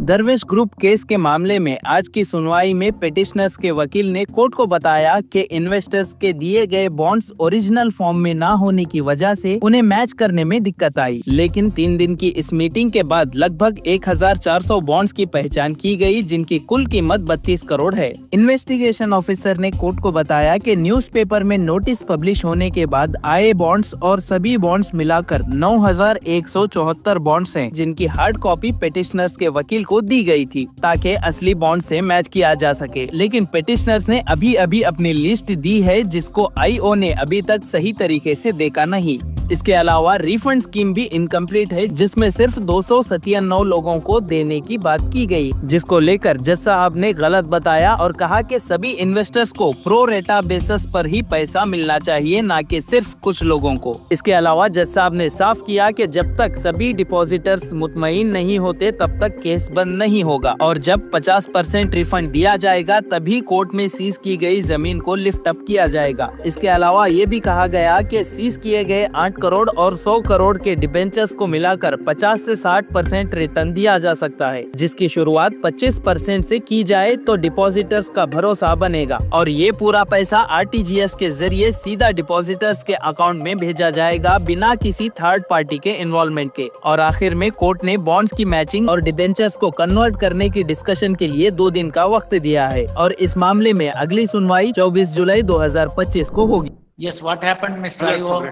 दरवेश group case के मामले में आज की सुनवाई में पिटिशनर्स के वकील ने कोर्ट को बताया कि इन्वेस्टर्स के दिए गए बॉन्ड्स ओरिजिनल फॉर्म में ना होने की वजह से उन्हें मैच करने में दिक्कत आई। लेकिन 3 दिन की इस मीटिंग के बाद लगभग 1400 बॉन्ड्स की पहचान की गई, जिनकी कुल कीमत 32 करोड़ है। इन्वेस्टिगेशन ऑफिसर ने कोर्ट को बताया कि न्यूज़पेपर में नोटिस पब्लिश होने के बाद आए बॉन्ड्स और सभी बॉन्ड्स मिलाकर 9174 बॉन्ड्स हैं, जिनकी हार्ड कॉपी पिटिशनर्स के वकील को दी गई थी ताकि असली बॉन्ड से मैच किया जा सके। लेकिन पिटिशनर्स ने अभी अपनी लिस्ट दी है, जिसको आईओ ने अभी तक सही तरीके से देखा नहीं। इसके अलावा रिफंड स्कीम भी इनकम्प्लीट है, जिसमें सिर्फ 297 लोगों को देने की बात की गई, जिसको लेकर जज साहब ने गलत बताया और कहा कि सभी इन्वेस्टर्स को प्रो रेटा बेसिस पर ही पैसा मिलना चाहिए, ना कि सिर्फ कुछ लोगों को। इसके अलावा जज साहब ने साफ किया कि जब तक सभी डिपॉजिटर्स मुतमईन नहीं होते तब तक केस बंद नहीं होगा और जब 50% रिफंड दिया जाएगा तभी कोर्ट में सीज की गई जमीन को लिफ्ट अप किया जाएगा। इसके अलावा ये भी कहा गया कि सीज किए गए 8 करोड़ और 100 करोड़ के डिबेंचर्स को मिलाकर 50 से 60% रिटर्न दिया जा सकता है, जिसकी शुरुआत 25% से की जाए तो डिपॉजिटर्स का भरोसा बनेगा और ये पूरा पैसा आरटीजीएस के जरिए सीधा डिपॉजिटर्स के अकाउंट में भेजा जाएगा बिना किसी थर्ड पार्टी के इन्वॉल्वमेंट के। और आखिर में कोर्ट ने बॉन्ड्स की मैचिंग और डिबेंचर्स को कन्वर्ट करने की डिस्कशन के लिए 2 दिन का वक्त दिया है और इस मामले में अगली सुनवाई 24 जुलाई 2025 को होगी। Yes, what happened, Mr. Ayo?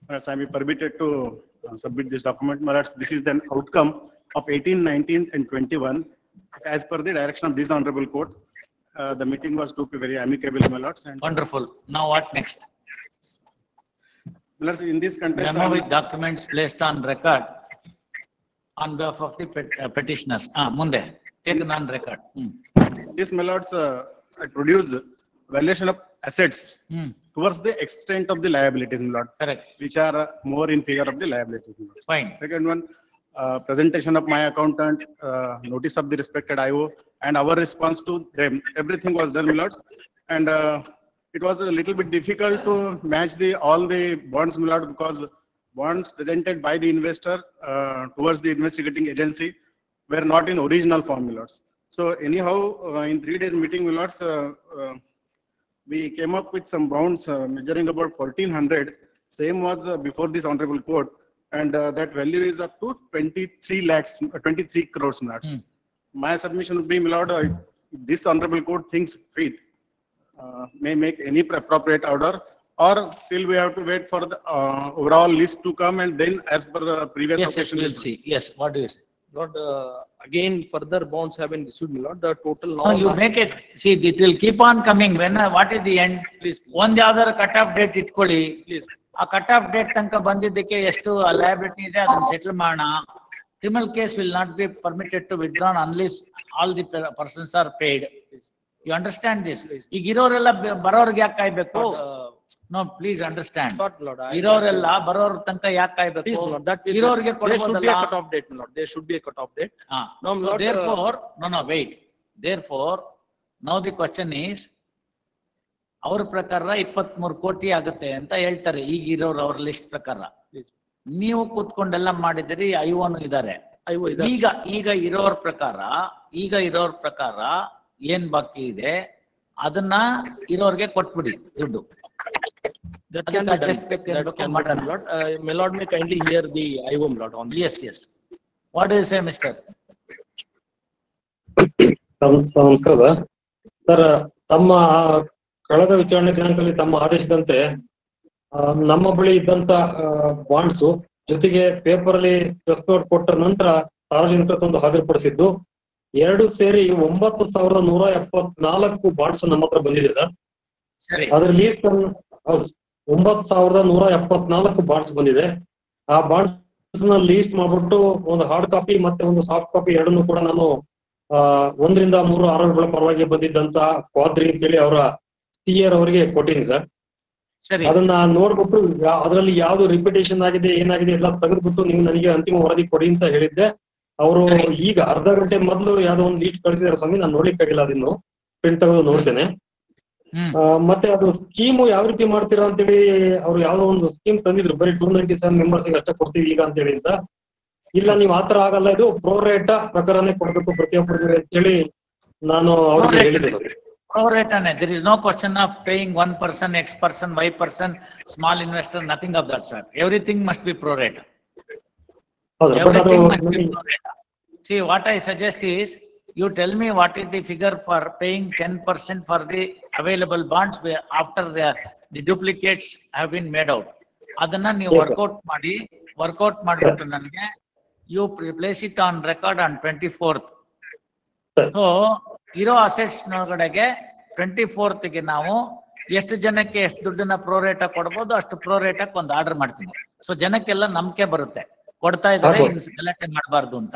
I am permitted to submit this document. This is the outcome of 18, 19, and 21. As per the direction of this honorable court, the meeting was to be very amicable, my lords. And Wonderful. Now what next? In this context, memo with documents placed on record on behalf of the petitioners. Munde, taken on record. This, my lords, I produce valuation of assets towards the extent of the liabilities, my lord. Correct. Which are more in favor of the liabilities. Fine. Second one, presentation of my accountant, notice of the respected IO, and our response to them. Everything was done, my lords. And it was a little bit difficult to match all the bonds, my lord, because bonds presented by the investor towards the investigating agency were not in original form, my lords. So anyhow, in 3 days meeting, my lords, we came up with some bonds measuring about 1400. Same was before this honorable court, and that value is up to 23 crores. My submission would be, my lord, this honorable court thinks fit, may make any appropriate order, or till we have to wait for the overall list to come, and then as per the previous occasion. Yes, we'll see. Yes, what do you say? Lord, again, further bonds have been issued, my lord. The total now. No, you make it. See, it will keep on coming. When? What is the end? Please. One other cut-off date ಇಟ್ಕೊಳ್ಳಿ. Please. ಆ cut-off date ತನಕ ಬಂದಿದ್ದಕ್ಕೆ ಎಷ್ಟು liability ಇದೆ ಅದನ್ನ settle ಮಾಡೋಣ. Criminal case will not be permitted to withdrawn unless all the persons are paid. You understand this? ಈಗ ಇರೋರೆಲ್ಲ ಬರೋರ್ಗೆ ಯಾಕೆ ಕಾಯ್ಬೇಕು? No, please understand. Lord, ಇರೋರೆಲ್ಲ ಬರೋರ್ ತನಕ ಯಾಕೆ ಕಾಯ್ಬೇಕು? ಇರೋರ್ಗೆ there should be a ಕೊಡಬಹುದಲ್ಲ? cut-off date, my lord. There should be a cut-off date. No, my lord, therefore, no, wait. Therefore, now the question is, ಅವ್ರ ಪ್ರಕಾರ 23 ಕೋಟಿ ಆಗುತ್ತೆ ಅಂತ ಹೇಳ್ತಾರೆ ಈಗಿರೋರು ಅವ್ರ ಲಿಸ್ಟ್ ಪ್ರಕಾರ. ನೀವು ಕೂತ್ಕೊಂಡೆಲ್ಲ ಮಾಡಿದಿರಿ, ಐವನು ಇದಾರೆ. ಈಗ ಇರೋರ್ ಪ್ರಕಾರ ಏನ್ ಬಾಕಿ ಇದೆ ಅದನ್ನ ಇರೋರ್ಗೆ ಕೊಟ್ಬಿಡಿ ದುಡ್ಡು. That can be done, my lord. My lord may kindly hear the IO, my lord, on this. Yes. What do you say, Mr.? ನಮಸ್ಕಾರ ಸರ್. ತಮ್ಮ ಕಳೆದ ವಿಚಾರಣೆ ದಿನಾಂಕದಲ್ಲಿ ತಮ್ಮ ಆದೇಶದಂತೆ ನಮ್ಮ ಬಳಿ ಇದ್ದಂತ ಬಾಂಡ್ಸ್ ಜೊತೆಗೆ ಪೇಪರ್ ಅಲ್ಲಿ ಪ್ರೆಸ್ ನೋಟ್ ಕೊಟ್ಟ ನಂತರ ಸಾರ್ವಜನಿಕರ ತಂದು ಹಾಜರುಪಡಿಸಿದ್ದು 2 ಸೇರಿ 9174 ಬಾಂಡ್ಸ್ ನಮ್ಮ ಹತ್ರ ಬಂದಿದೆ ಸರ್. ಅದ್ರ ಲೀಸ್ಟ್ ಹೌದು 9174 ಬಾಂಡ್ಸ್ ಬಂದಿದೆ. ಆ ಬಾಂಡ್ಸ್ ನ ಲೀಸ್ಟ್ ಮಾಡ್ಬಿಟ್ಟು ಒಂದು ಹಾರ್ಡ್ ಕಾಪಿ ಮತ್ತೆ ಒಂದು ಸಾಫ್ಟ್ ಕಾಪಿ ಎರಡನ್ನೂ ಕೂಡ ನಾನು 1 ರಿಂದ 3 ಆರೋಪಿಗಳ ಪರವಾಗಿ ಬಂದಿದ್ದಂತ ಕ್ವಾದ್ರಿ ಅಂತೇಳಿ ಅವರ ಸಿಆರ್ ಅವರಿಗೆ ಕೊಟ್ಟಿನಿ ಸರ್. ಅದನ್ನ ನೋಡ್ಬಿಟ್ಟು ಅದರಲ್ಲಿ ಯಾವ್ದು ರಿಪಿಟೇಷನ್ ಆಗಿದೆ ಏನಾಗಿದೆ ಎಲ್ಲ ತೆಗೆದ್ಬಿಟ್ಟು ನೀವು ನನಗೆ ಅಂತಿಮ ವರದಿ ಕೊಡಿ ಅಂತ ಹೇಳಿದ್ದೆ. ಅವರು ಈಗ ಅರ್ಧ ಗಂಟೆ ಮೊದಲು ಯಾವ್ದೋ ಒಂದು ಲೀಸ್ಟ್ ಕಳಿಸಿದಾರೆ ಸ್ವಾಮಿ, ನಾನು ನೋಡ್ಲಿಕ್ಕಾಗಿಲ್ಲ, ಅದನ್ನು ಪ್ರಿಂಟ್ ತೆಗೆದು ನೋಡ್ತೇನೆ. ಮತ್ತೆ ಅದು ಸ್ಕೀಮು ಯಾವ ರೀತಿ ಮಾಡ್ತೀರಾ ಅಂತೇಳಿ ಅವ್ರು ಯಾವ್ದೋ ಒಂದು ಸ್ಕೀಮ್ ತಂದಿದ್ರು, ಬರೀ 297 ಮೆಂಬರ್ಸ್ ಅಷ್ಟೇ ಕೊಡ್ತೀವಿ ಈಗ ಅಂತೇಳಿ ಅಂತ. ಇಲ್ಲ ನೀವು ಆತರ ಆಗಲ್ಲ, ಇದು ಪ್ರೋರೇಟ ಪ್ರಕಾರನೇ ಕೊಡ್ಬೇಕು ಪ್ರತಿಯೊಬ್ಬರಿಗೆ ಅಂತ ಹೇಳಿ ನಾನು ಅವ್ರಿಗೆ ಹೇಳಿದೆ sir. Pro-rata, there is no question of paying one person, X person, Y person, small investor, nothing of that sort. Everything must be pro-rata. ಹೌದು, ಬಟ್ ಅದು Everything must be pro-rata. See, what I suggest is, you tell me what is the figure for paying 10% for the available bonds after the duplicates have been made out. Adana you workout ಮಾಡಿಬಿಟ್ಟು ನನಗೆ you place it on record on 24th. So ಇರೋ assets ನೊಳಗಡೆಗೆ 24th ಗೆ ನಾವು ಎಷ್ಟು ಜನಕ್ಕೆ ಎಷ್ಟು ದುಡ್ಡನ್ನ ಪ್ರೋರೇಟ ಕೊಡ್ಬೋದು ಅಷ್ಟು ಪ್ರೋರೇಟಕ್ಕೆ ಒಂದು ಆರ್ಡರ್ ಮಾಡ್ತೀನಿ. ಸೊ ಜನಕ್ಕೆಲ್ಲ ನಂಬಿಕೆ ಬರುತ್ತೆ, ಕೊಡ್ತಾ ಇದ್ದಾರೆ, ಗಲಾಟೆ ಮಾಡಬಾರ್ದು ಅಂತ.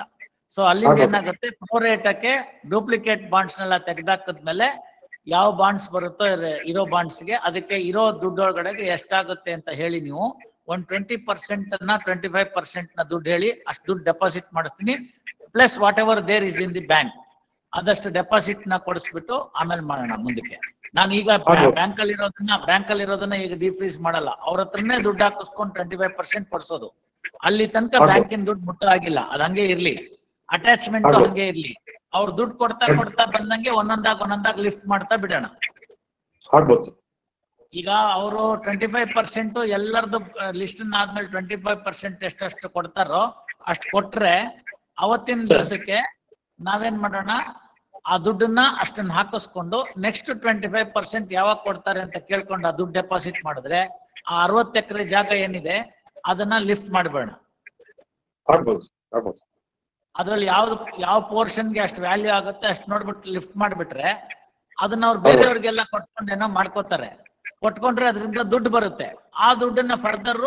ಸೊ ಅಲ್ಲಿಂದ ಏನಾಗುತ್ತೆ, ಪ್ರೋರೇಟಕ್ಕೆ ಡೂಪ್ಲಿಕೇಟ್ ಬಾಂಡ್ಸ್ ನೆಲ್ಲ ತೆಗೆದಾಕದ್ಮೇಲೆ ಯಾವ ಬಾಂಡ್ಸ್ ಬರುತ್ತೋ ಇರೋ ಬಾಂಡ್ಸ್ಗೆ ಅದಕ್ಕೆ ಇರೋ ದುಡ್ಡೊಳಗಡೆಗೆ ಎಷ್ಟಾಗುತ್ತೆ ಅಂತ ಹೇಳಿ ನೀವು ಒಂದು 20% ಅನ್ನ 25% ನ ದುಡ್ಡು ಹೇಳಿ ಅಷ್ಟು ದುಡ್ಡು ಡೆಪಾಸಿಟ್ ಮಾಡಿಸ್ತೀನಿ. Plus whatever there is in the bank ಅದಷ್ಟು ಡೆಪಾಸಿಟ್ ನ ಕೊಡಿಸ್ಬಿಟ್ಟು ಆಮೇಲೆ ಮಾಡೋಣ ಮುಂದಕ್ಕೆ. ನಾನು ಈಗ ಬ್ಯಾಂಕ್ ಅಲ್ಲಿ ಇರೋದನ್ನ ಈಗ ಡಿಫ್ರೀಸ್ ಮಾಡಲ್ಲ, ಅವ್ರ ಹತ್ರನೇ ದುಡ್ಡು ಹಾಕಿಸ್ಕೊಂಡು 25% ಕೊಡ್ಸೋದು. ಅಲ್ಲಿ ತನಕ ಬ್ಯಾಂಕಿನ ದುಡ್ಡು ಮುಟ್ಟ ಆಗಿಲ್ಲ, ಅದ್ ಹಂಗೆ ಇರ್ಲಿ, ಅಟ್ಯಾಚ್ಮೆಂಟ್ ಹಂಗೆ ಇರ್ಲಿ. ಅವ್ರು ದುಡ್ಡು ಕೊಡ್ತಾ ಬಂದಂಗೆ ಒಂದೊಂದಾಗಿ ಲಿಫ್ಟ್ ಮಾಡ್ತಾ ಬಿಡೋಣ. ಈಗ ಅವರು 25% ಎಲ್ಲರದ್ದು ಲಿಸ್ಟ್ ಆದ್ಮೇಲೆ 25% ಎಷ್ಟಷ್ಟು ಕೊಡ್ತಾರೋ ಅಷ್ಟು ಕೊಟ್ರೆ ಅವತ್ತಿನ ದಿವಸಕ್ಕೆ ನಾವೇನ್ ಮಾಡೋಣ, ಆ ದುಡ್ಡನ್ನ ಅಷ್ಟನ್ನ ಹಾಕಿಸ್ಕೊಂಡು ನೆಕ್ಸ್ಟ್ 25% ಯಾವಾಗ ಕೊಡ್ತಾರೆ ಅಂತ ಕೇಳ್ಕೊಂಡು ಆ ದುಡ್ಡು ಡೆಪಾಸಿಟ್ ಮಾಡಿದ್ರೆ ಆ 60 ಎಕರೆ ಜಾಗ ಏನಿದೆ ಅದನ್ನ ಲಿಫ್ಟ್ ಮಾಡಬೇಡ. ಅದ್ರಲ್ಲಿ ಯಾವ ಪೋರ್ಷನ್ಗೆ ಅಷ್ಟು ವ್ಯಾಲ್ಯೂ ಆಗುತ್ತೆ ಅಷ್ಟು ನೋಡ್ಬಿಟ್ಟು ಲಿಫ್ಟ್ ಮಾಡ್ಬಿಟ್ರೆ ಅದನ್ನ ಅವ್ರು ಬೇರೆಯವ್ರಿಗೆಲ್ಲ ಕೊಟ್ಕೊಂಡು ಏನೋ ಮಾಡ್ಕೋತಾರೆ. ಕೊಟ್ಕೊಂಡ್ರೆ ಅದರಿಂದ ದುಡ್ಡು ಬರುತ್ತೆ. ಆ ದುಡ್ಡನ್ನ ಫರ್ದರ್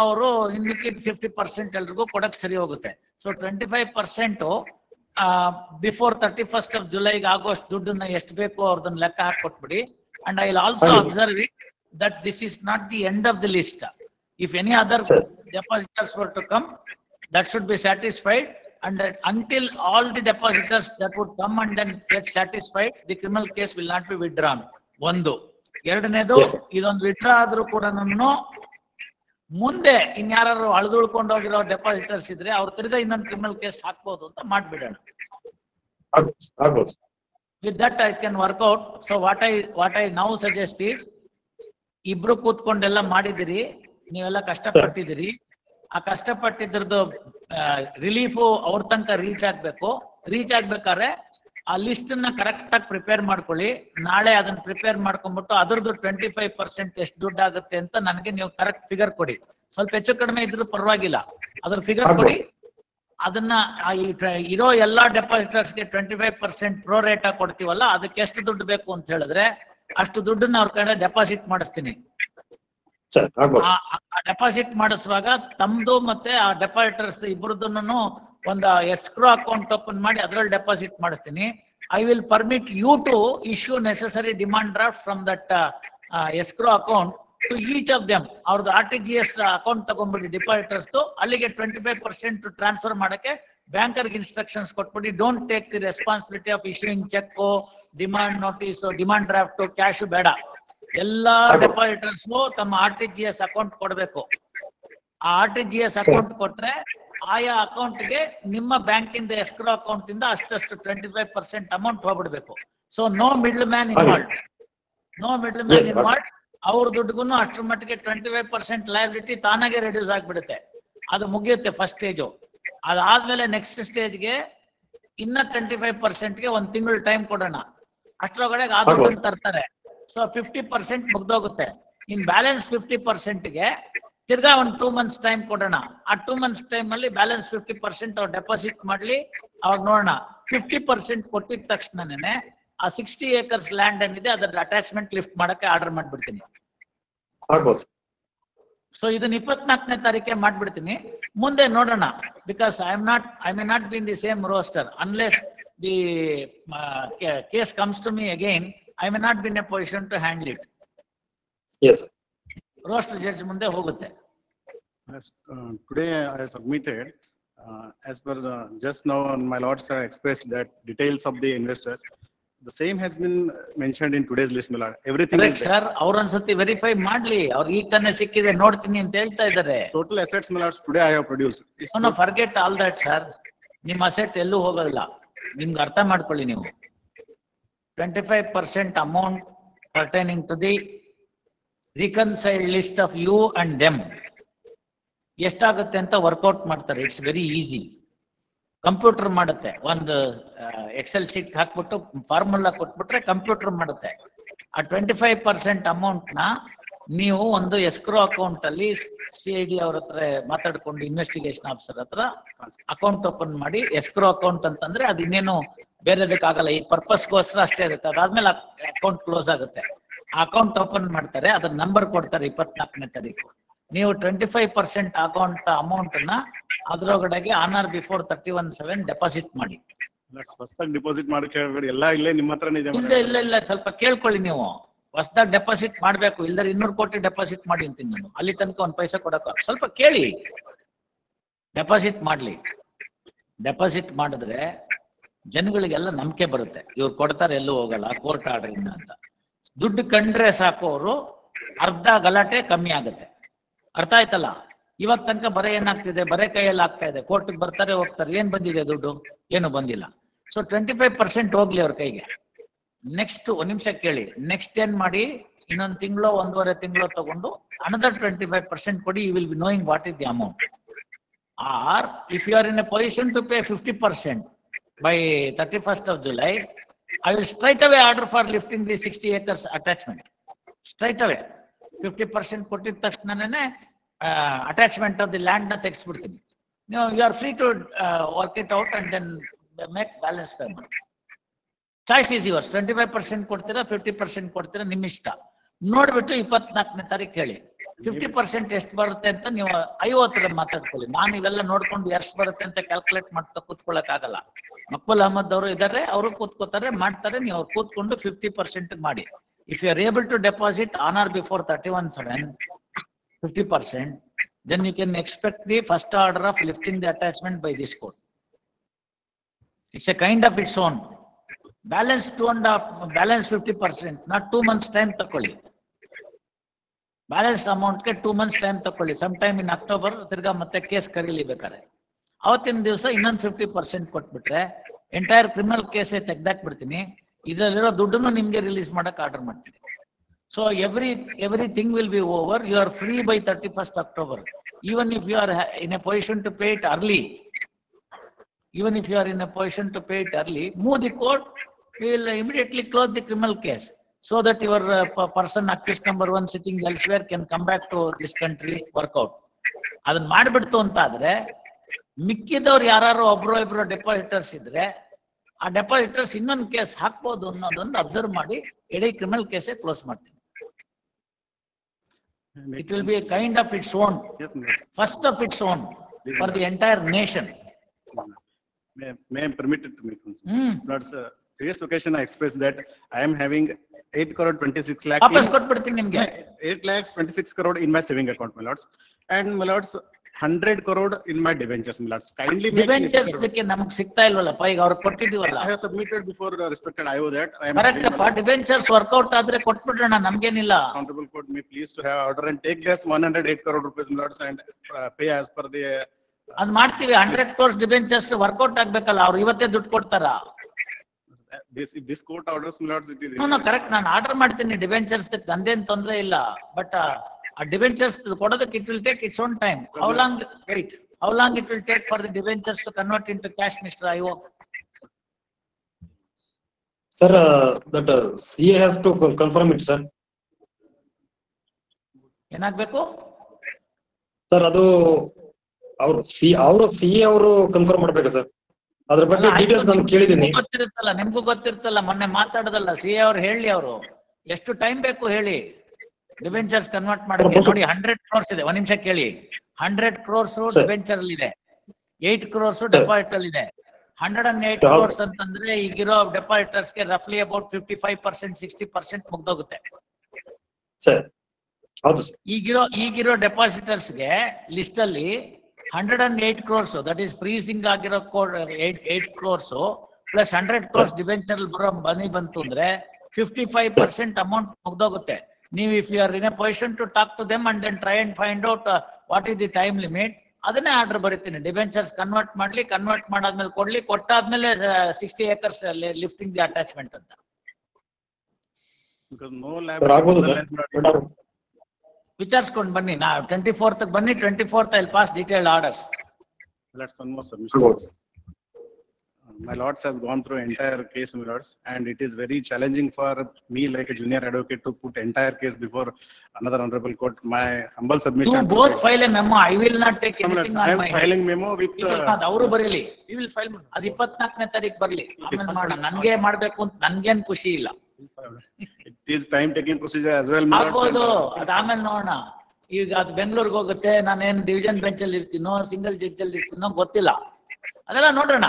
ಅವರು ಇನ್ನಕ್ಕೆ 50% ಎಲ್ರಿಗೂ ಕೊಡಕ್ ಸರಿ ಹೋಗುತ್ತೆ. So 25% before 31st of July ಆಗೋಷ್ಟು ದುಡ್ಡನ್ನ ಎಷ್ಟು ಬೇಕು ಅವ್ರದನ್ನ ಲೆಕ್ಕ ಹಾಕೊಟ್ಬಿಡಿ. And I will also observe it that this is not the end of the list. If any other depositors were to come, that should be satisfied, and until all the depositors that would come and then get satisfied, the criminal case will not be withdrawn. ಒಂದು ಎರಡನೇದು, ಇದೊಂದು withdraw ಆದ್ರೂ ಕೂಡ ನಾನು ಮುಂದೆ ಇನ್ಯಾರು ಅಳ್ದುಳ್ಕೊಂಡು ಹೋಗಿರೋ depositors ಇದ್ರೆ ಅವ್ರ ತಿರ್ಗಾ ಇನ್ನೊಂದು ಕ್ರಿಮಿನಲ್ ಕೇಸ್ ಹಾಕ್ಬೋದು ಅಂತ ಮಾಡ್ಬಿಡೋಣ. With that I can work out. So what I now suggest is, ಇಬ್ರು ಕೂತ್ಕೊಂಡೆಲ್ಲ ಮಾಡಿದಿರಿ, ನೀವೆಲ್ಲ ಕಷ್ಟಪಟ್ಟಿದ್ದೀರಿ, ಆ ಕಷ್ಟಪಟ್ಟಿದ್ರದ್ದು ರಿಲೀಫು ಅವ್ರ ತನಕ ರೀಚ್ ಆಗ್ಬೇಕು. ರೀಚ್ ಆಗ್ಬೇಕಾದ್ರೆ ಆ ಲಿಸ್ಟ್ ನ ಕರೆಕ್ಟ್ ಆಗಿ ಪ್ರಿಪೇರ್ ಮಾಡ್ಕೊಳ್ಳಿ. ನಾಳೆ ಅದನ್ನ ಪ್ರಿಪೇರ್ ಮಾಡ್ಕೊಂಡ್ಬಿಟ್ಟು ಅದ್ರದ್ದು 25% ಎಷ್ಟು ದುಡ್ಡು ಆಗುತ್ತೆ ಅಂತ ನನಗೆ ನೀವು ಕರೆಕ್ಟ್ ಫಿಗರ್ ಕೊಡಿ. ಸ್ವಲ್ಪ ಹೆಚ್ಚು ಕಡಿಮೆ ಇದ್ರೂ ಪರವಾಗಿಲ್ಲ, ಅದ್ರ ಫಿಗರ್ ಕೊಡಿ. ಅದನ್ನ ಇರೋ ಎಲ್ಲಾ ಡೆಪಾಸಿಟರ್ಸ್ಗೆ 25% ಪ್ರೋ ರೇಟ್ ಆಗಿ ಕೊಡ್ತೀವಲ್ಲ, ಅದಕ್ಕೆ ಎಷ್ಟು ದುಡ್ಡು ಬೇಕು ಅಂತ ಹೇಳಿದ್ರೆ ಅಷ್ಟು ದುಡ್ಡನ್ನ ಅವ್ರ ಕಡೆ ಡೆಪಾಸಿಟ್ ಮಾಡಿಸ್ತೀನಿ. ಡೆಪಾಸಿಟ್ ಮಾಡಿಸುವಾಗ ತಮ್ದು ಮತ್ತೆ ಆ ಡೆಪಾಸಿಟರ್ಸ್ ಇಬ್ಬರದನ್ನು ಒಂದು ಎಸ್ಕ್ರೋ ಅಕೌಂಟ್ ಓಪನ್ ಮಾಡಿ ಅದ್ರಲ್ಲಿ ಡೆಪಾಸಿಟ್ ಮಾಡಿಸ್ತೀನಿ. I will permit you to issue necessary demand draft from that escrow account to each of them. ಅವ್ರದ್ದು RTGS ಅಕೌಂಟ್ ತಗೊಂಡ್ಬಿಡಿ ಡೆಪಾಸಿಟರ್ಸ್, ಅಲ್ಲಿಗೆ 25% ಟ್ರಾನ್ಸ್ಫರ್ ಮಾಡಕ್ಕೆ ಬ್ಯಾಂಕರ್ಗೆ ಇನ್ಸ್ಟ್ರಕ್ಷನ್ಸ್ ಕೊಟ್ಬಿಡಿ. Don't take the responsibility of issuing cheque, demand notice, demand draft, cash ಬೇಡ. ಎಲ್ಲಾ depositors ತಮ್ಮ RTGS account ಕೊಡ್ಬೇಕು. ಆ RTGS ಅಕೌಂಟ್ ಕೊಟ್ರೆ ಆಯಾ ಅಕೌಂಟ್ಗೆ ನಿಮ್ಮ ಬ್ಯಾಂಕಿಂದ ಎಸ್ಕ್ರೋ ಅಕೌಂಟ್ ಇಂದ ಅಷ್ಟಷ್ಟು 25% ಅಮೌಂಟ್ ಹೋಗ್ಬಿಡ್ಬೇಕು. So no middle man involve, no middle man involve. ಅವ್ರ ದುಡ್ಡುಗೂ ಅಷ್ಟ್ರ ಮಟ್ಟಿಗೆ 25% ಲಯಬಿಲಿಟಿ ತಾನಾಗೆ ರೆಡ್ಯೂಸ್ ಆಗ್ಬಿಡುತ್ತೆ. ಅದು ಮುಗಿಯುತ್ತೆ ಫಸ್ಟ್ ಸ್ಟೇಜು. ಅದಾದ್ಮೇಲೆ ನೆಕ್ಸ್ಟ್ ಸ್ಟೇಜ್ಗೆ ಇನ್ನ 25%ಗೆ ಒಂದ್ ತಿಂಗಳು ಟೈಮ್ ಕೊಡೋಣ. ಅಷ್ಟರೊಳಗಡೆ ಆ ದುಡ್ಡನ್ನು ತರ್ತಾರೆ. ಸೊ 50% ಮುಗ್ದೋಗುತ್ತೆ. ಇನ್ ಬ್ಯಾಲೆನ್ಸ್ 50%ಗೆ ತಿರ್ಗಾ ಒಂದು 2 months ಟೈಮ್ ಕೊಡೋಣ. ಆ 2 months ಟೈಮ್ ಅಲ್ಲಿ ಬ್ಯಾಲೆನ್ಸ್ 50% ಅವ್ರು ಡೆಪಾಸಿಟ್ ಮಾಡ್ಲಿ. ಅವಾಗ ನೋಡೋಣ. 50% ಕೊಟ್ಟಿದ ತಕ್ಷಣನೇ ಆ 60 acres ಲ್ಯಾಂಡ್ ಏನಿದೆ ಅದರ ಅಟ್ಯಾಚ್ಮೆಂಟ್ ಲಿಫ್ಟ್ ಮಾಡಕ್ಕೆ ಆರ್ಡರ್ ಮಾಡ್ಬಿಡ್ತೀನಿ. ಸೊ ಇದನ್ನ 24ನೇ ತಾರೀಕೆ ಮಾಡ್ಬಿಡ್ತೀನಿ. ಮುಂದೆ ನೋಡೋಣ. Because I may not be in the same roster unless the case comes to me again. I may not be in a position to handle it. Yes, sir. Roaster judge munde hogutte. Yes, today I submitted as per just now my lords have expressed that details of the investors. The same has been mentioned in today's list, my lord. Everything Correct, is there. sir. ಅವ್ರ ಒಂದ್ಸತಿ verify ಮಾಡ್ಲಿ. ಅವ್ರಿಗೆ ಈಗ ತಾನೇ ಸಿಕ್ಕಿದೆ ನೋಡ್ತೀನಿ ಅಂತ ಹೇಳ್ತಾ ಇದ್ದಾರೆ. Total assets, my lords, today I have produced. It's No, forget all that, sir. ನಿಮ್ ಅಸೆಟ್ ಎಲ್ಲೂ ಹೋಗಲ್ಲ. ನಿಮ್ಗೆ ಅರ್ಥ ಮಾಡ್ಕೊಳ್ಳಿ ನೀವು. 25% amount pertaining to the reconciled list of you and them. ಎಷ್ಟಾಗುತ್ತೆ ಅಂತ ವರ್ಕೌಟ್ ಮಾಡ್ತಾರೆ. It's very easy. ಕಂಪ್ಯೂಟರ್ ಮಾಡುತ್ತೆ. ಒಂದು ಎಕ್ಸೆಲ್ ಶೀಟ್ ಹಾಕ್ಬಿಟ್ಟು ಫಾರ್ಮುಲಾ ಕೊಟ್ಬಿಟ್ರೆ ಕಂಪ್ಯೂಟರ್ ಮಾಡುತ್ತೆ. ಆ 25% ಅಮೌಂಟ್ ನ ನೀವು ಒಂದು ಎಸ್ಕ್ರೋ ಅಕೌಂಟ್ ಅಲ್ಲಿ CID ಅವ್ರ ಹತ್ರ ಮಾತಾಡ್ಕೊಂಡು ಇನ್ವೆಸ್ಟಿಗೇಷನ್ ಆಫೀಸರ್ ಹತ್ರ ಅಕೌಂಟ್ ಓಪನ್ ಮಾಡಿ, ಎಸ್ಕ್ರೋ ಅಕೌಂಟ್ ಅಂತಂದ್ರೆ ಅದು ಇನ್ನೇನು ಬೇರೆದಕ್ಕಾಗಲ್ಲ, ಈ ಪರ್ಪಸ್ಗೋಸ್ಕರ ಅಷ್ಟೇ ಇರುತ್ತೆ. ಅದಾದ್ಮೇಲೆ ಅಕೌಂಟ್ ಕ್ಲೋಸ್ ಆಗುತ್ತೆ. ಆ ಅಕೌಂಟ್ ಓಪನ್ ಮಾಡ್ತಾರೆ, ಅದ್ರ ನಂಬರ್ ಕೊಡ್ತಾರೆ 24ನೇ ತಾರೀಕು. ನೀವು 25% ಅಕೌಂಟ್ ಅಮೌಂಟ್ ನ ಅದ್ರೊಳಗಡೆಗೆ ಆನರ್ ಬಿಫೋರ್ 31/7 ಡೆಪಾಸಿಟ್ ಮಾಡಿ. ಹೊಸದಾಗಿ ಡಿಪಾಸಿಟ್ ಮಾಡಕ್ಕೆ ಹೇಳ್ಬೇಡಿ, ಎಲ್ಲ ಇಲ್ಲೇ ನಿಮ್ಮ ಹತ್ರನೇ ಇದೆ. ಇಲ್ಲ ಸ್ವಲ್ಪ ಕೇಳ್ಕೊಳ್ಳಿ ನೀವು. ಹೊಸದಾಗಿ ಡೆಪಾಸಿಟ್ ಮಾಡ್ಬೇಕು, ಇಲ್ದಾರೆ 200 ಕೋಟಿ ಡೆಪಾಸಿಟ್ ಮಾಡಿ ಅಂತೀನಿ ನಾನು. ಅಲ್ಲಿ ತನಕ 1 ಪೈಸೆ ಕೊಡಕ ಸ್ವಲ್ಪ ಕೇಳಿ. ಡೆಪಾಸಿಟ್ ಮಾಡ್ಲಿ. ಡೆಪಾಸಿಟ್ ಮಾಡಿದ್ರೆ ಜನಗಳಿಗೆಲ್ಲ ನಂಬಿಕೆ ಬರುತ್ತೆ, ಇವ್ರು ಕೊಡ್ತಾರೆ ಎಲ್ಲೂ ಹೋಗಲ್ಲ ಕೋರ್ಟ್ ಆರ್ಡರ್ ಇಂದ ಅಂತ. ದುಡ್ಡು ಕಂಡ್ರೆ ಸಾಕು, ಅವರು ಅರ್ಧ ಗಲಾಟೆ ಕಮ್ಮಿ ಆಗುತ್ತೆ. ಅರ್ಥ ಆಯ್ತಲ್ಲ? ಇವಾಗ ತನಕ ಬರೇ ಏನಾಗ್ತಿದೆ, ಬರೇ ಕೈಯಲ್ಲಿ ಆಗ್ತಾ ಇದೆ. ಕೋರ್ಟ್ಗೆ ಬರ್ತಾರೆ ಹೋಗ್ತಾರೆ, ಏನ್ ಬಂದಿದೆ ದುಡ್ಡು? ಏನು ಬಂದಿಲ್ಲ. ಸೊ 25% ಹೋಗ್ಲಿ ಅವ್ರ ಕೈಗೆ. ನೆಕ್ಸ್ಟ್ 1 ನಿಮಿಷ ಕೇಳಿ. ನೆಕ್ಸ್ಟ್ ಏನ್ ಮಾಡಿ, ಇನ್ನೊಂದು ತಿಂಗಳು 1.5 ತಿಂಗಳು ತಗೊಂಡು ಅನದರ್ 25% ಕೊಡಿ. You will be knowing what is the amount. Or if you are in a position to pay 50% by 31st of July, I will straight away order for lifting the 60 acres attachment. Straight away 50% ಕೊಟ್ಟಿದ ತಕ್ಷಣನೇ attachment of the land ನ ತೆಗೆಸ್ಬಿಡ್ತೀನಿ. You are free to work it out and then make balance payment. Choice is yours. 25% ಕೊಡ್ತೀರಾ, 50% ಕೊಡ್ತೀರಾ, ನಿಮ್ಮ ಇಷ್ಟ. ನೋಡ್ಬಿಟ್ಟು 24ನೇ ತಾರೀಕು ಹೇಳಿ 50% ಎಷ್ಟು ಬರುತ್ತೆ ಅಂತ. ನೀವು 50 ಮಾತಾಡ್ಕೊಳ್ಳಿ. ನಾನು ಇವೆಲ್ಲ ನೋಡ್ಕೊಂಡು ಎಷ್ಟು ಬರುತ್ತೆ ಅಂತ ಕ್ಯಾಲ್ಕುಲೇಟ್ ಮಾಡ್ತಾ ಕೂತ್ಕೊಳ್ಳಕ್ ಆಗಲ್ಲ. ಮಕ್ಬುಲ್ ಅಹಮದ್ ಅವರು ಇದಾರೆ, ಅವರು ಕೂತ್ಕೋತಾರೆ, ಮಾಡ್ತಾರೆ. ನೀವು ಅವ್ರು ಕೂತ್ಕೊಂಡು 50% ಮಾಡಿ. If you are able to deposit on or before 31/7 50%, then you can expect the first order of lifting the attachment by this court. It's a kind of its own. Balance 50%, not 2 months time ತಕೊಳ್ಳಿ. Balance amount ಗೆ 2 months time ತಕೊಳ್ಳಿ. Some time in October ತಿರ್ಗಾ ಮತ್ತೆ case ಕರೀಲಿ ಬೇಕಾರೆ. ಅವತ್ತಿನ ದಿವಸ ಇನ್ನೊಂದು 50% ಕೊಟ್ಬಿಟ್ರೆ ಎಂಟೈರ್ ಕ್ರಿಮಿನಲ್ ಕೇಸೇ ತೆಗ್ದಾಕ್ಬಿಡ್ತೀನಿ. ಇದರಲ್ಲಿರೋ ದುಡ್ಡನ್ನು ನಿಮ್ಗೆ ರಿಲೀಸ್ ಮಾಡಕ್ ಆರ್ಡರ್ ಮಾಡ್ತೀನಿ. So everything will be over. You are free by 31st October. Even if you are in a position to pay it early, move the court. We will immediately close the criminal case so that your person accused number 1 sitting elsewhere can come back to this country, work out. ಅದನ್ನ ಮಾಡ್ಬಿಡ್ತು ಅಂತ ಆದ್ರೆ ಮಿಕ್ಕಿದವ್ರು ಯಾರು ಒಬ್ರು ಇಬ್ರು depositors ಇದ್ರೆ ಆ depositors ಇನ್ನೊಂದು case ಹಾಕ್ಬೋದು ಅನ್ನೋದೊಂದು ಅಬ್ಸರ್ವ್ ಮಾಡಿ ಇಡೀ ಕ್ರಿಮಿನಲ್ ಕೇಸೇ ಕ್ಲೋಸ್ ಮಾಡ್ತೀನಿ. It will be a kind of its own, first of its own for the entire nation. May I permit it to me? Lord's previous occasion I expressed that I am having 8 crore 26 lakh. ವಾಪಸ್ ಕೊಟ್ಬಿಡ್ತೀನಿ ನಿಮ್ಗೆ. 8 lakhs 26 crore in my saving account, my lords, and my lords 100 crore in my debentures, my lords. Kindly make debentures ಇದಕ್ಕೆ ನಮಗೆ ಸಿಗ್ತಾ ಇಲ್ವಲ್ಲಪ್ಪ, ಈಗ ಅವ್ರಿಗೆ ಕೊಟ್ಟಿದೀವಲ್ಲ. I have submitted before respected IO that I am correct ಅಪ್ಪ, debentures workout ಆದ್ರೆ ಕೊಟ್ಬಿಡೋಣ, ನಮ್ಗೇನಿಲ್ಲ. Honorable court may please to have order and take this 108 crore rupees, my lords, and pay as per the ಅದ್ ಮಾಡ್ತೀವಿ. 100 crores debentures workout ಆಗ್ಬೇಕಲ್ಲ, ಅವ್ರು ಇವತ್ತೇ ದುಡ್ಡು ಕೊಡ್ತಾರ? if this court orders, my lords, it is no correct, ನಾನು order ಮಾಡ್ತೀನಿ debentures, ನಂದೇನ್ ತೊಂದ್ರೆ ಇಲ್ಲ. ಬಟ್ ಆ ಡಿಬೆಂಚರ್ಸ್ ಕೊಡೋದಕ್ಕೆ it will take its own time. How long it will take for the debentures to convert into cash, Mr. IO? Sir, that CA has to confirm it, sir. ಏನಾಗ್ಬೇಕು sir? ಅದು ಅವರು CA ಅವರು confirm ಮಾಡ್ಬೇಕು sir. ಅದ್ರ ಬಗ್ಗೆ details ನಾನು ಕೇಳಿದ್ದೀನಿ. ನಿಮ್ಗೂ ಗೊತ್ತಿರ್ತಲ್ಲ, ಮೊನ್ನೆ ಮಾತಾಡದಲ್ಲ CA ಅವ್ರು. ಹೇಳಿ ಅವರು ಎಷ್ಟು ಟೈಮ್ ಬೇಕು ಹೇಳಿ ಡಿಬೆಂಚರ್ಸ್ ಕನ್ವರ್ಟ್ ಮಾಡಕ್ಕೆ. ನೋಡಿ 100 crores ಇದೆ, 1 ನಿಮಿಷ ಕೇಳಿ. 100 crores ಡಿಬೆಂಚರ್ ಅಲ್ಲಿ ಇದೆ, 8 crores ಡೆಪಾಸಿಟ್ ಅಲ್ಲಿ ಇದೆ. 108 crores ಅಂತಂದ್ರೆ ಈಗಿರೋ ಡೆಪಾಸಿಟರ್ಸ್ ಗೆ ರಫ್ಲಿ ಅಬೌಟ್ 55% 60% ಮುಗ್ದೋಗುತ್ತೆ. ಈಗಿರೋ ಡೆಪಾಸಿಟರ್ಸ್ ಗೆ ಲಿಸ್ಟ್ ಅಲ್ಲಿ 108 crores, ದಟ್ ಈಸ್ ಫ್ರೀಸಿಂಗ್ ಆಗಿರೋ 8 crores ಪ್ಲಸ್ 100 crores ಡಿಬೆಂಚರ್ ಬರೋ ಬಂತು ಅಂದ್ರೆ 55% ಅಮೌಂಟ್ ಮುಗ್ದೋಗುತ್ತೆ. ನೀವು if you are in a position to talk to them and then try and find out what is the time limit, ಅದನ್ನೇ order ಬರೀತೀನಿ. Debentures convert ಮಾಡಾದ್ಮೇಲೆ ಕೊಡ್ಲಿ, ಕೊಟ್ಟಾದ್ಮೇಲೆ 60 acres ಲಿಫ್ಟಿಂಗ್ ದಿ ಅಟ್ಯಾಚ್ಮೆಂಟ್ ಅಂತ. ವಿಚಾರಿಸ್ಕೊಂಡು ಬನ್ನಿ. ನಾ 24th ಬನ್ನಿ. 24th I'll pass detailed orders. That's one more submission. My lords has gone through entire case, my lords, and it is very challenging for me like a junior advocate to put entire case before another honorable court. My humble submission. You both file a memo. I will not take anything on my head. I am filing memo with. ಅವರು ಬರಲಿ. We will file. ಅದು 24ನೇ ತಾರೀಕು ಬರಲಿ. ಆಮೇಲೆ ಮಾಡೋಣ. ನನಗೆ ಮಾಡಬೇಕು ಅಂತ ನನಗೇನು ಖುಷಿ ಇಲ್ಲ. It is time taking procedure as well. ಆಗ್ಬೋದು. ಅದಾದ್ಮೇಲೆ ನೋಡೋಣ. ಈಗ ಅದು ಬೆಂಗಳೂರಿಗೆ ಹೋಗುತ್ತೆ. ನಾನೇನು ಡಿವಿಷನ್ ಬೆಂಚ್ ಅಲ್ಲಿ ಇರ್ತೀನೋ ಸಿಂಗಲ್ ಜಡ್ಜ್ ಅಲ್ಲಿ ಇರ್ತೀನೋ ಗೊತ್ತಿಲ್ಲ. ಅದೆಲ್ಲ ನೋಡೋಣ.